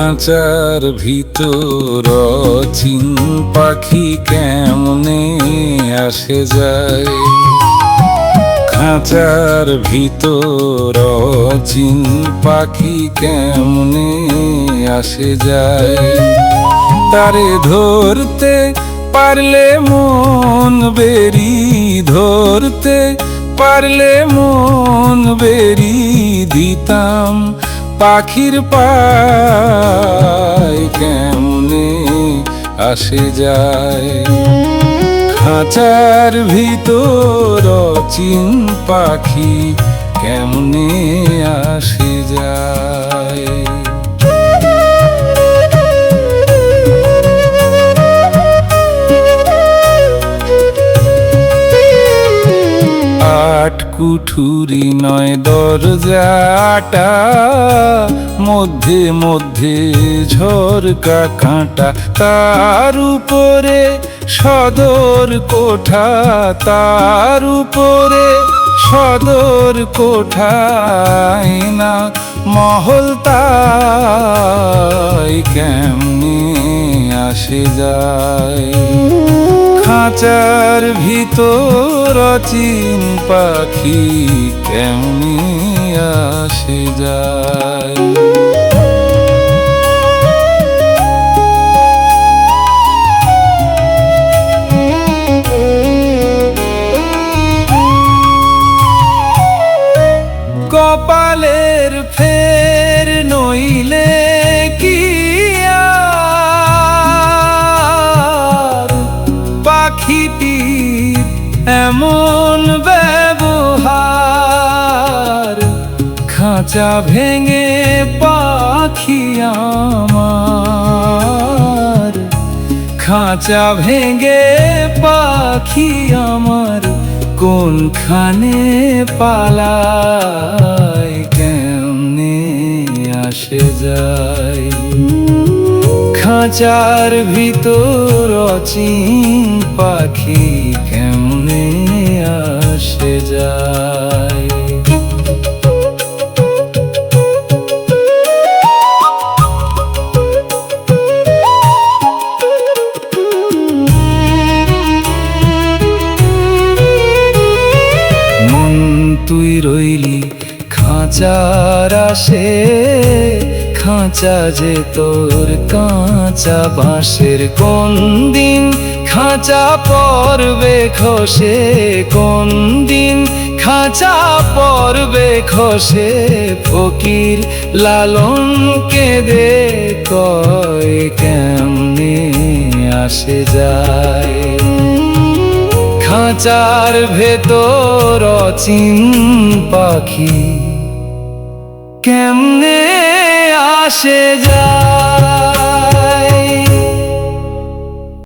খাঁচার ভিতর অচিন পাখি কেমনে আসে যায়। খাঁচার ভিতর অচিন পাখি কেমনে আসে যায়। তারে ধরতে পারলে মন বেরি, ধরতে পারলে মন বেরি দিতাম পাখির পায় কেমনে আসে যায়। খাঁচার ভিতর অচিন পাখি কেমনে আসে যায়। আট কুঠুরি নয় দরজাটা, মধ্যে মধ্যে ঝরকা কাঁটা, তার উপরে সদর কোঠা, তার উপরে সদর কোঠায় না মহল তাই কেমনে আসে যায়। খাঁচার ভিতর অচিন পাখি কেমনে আসে যায়। কপালের ফের নইলে কি আর পাখিটির এমন ব্যবহার। খাঁচা ভেঙে পাখি আমার, খাঁচা ভেঙে পাখি আমার কোনখানে পালায় কেমনে আসে যায়। খাঁচার ভিতর অচিন পাখি কেমনে আসে যায়। তুই রইলি খাঁচার আসে, খাঁচা যে তোর কাঁচা বাঁশের। কোন দিন খাঁচা পড়বে খসে, কোন দিন খাঁচা পড়বে খসে। ফকির লালন কেঁদে কয় কেমনে আসে যায়। খাঁচার ভেতর অচিন পাখি কেমনে আসে যায়।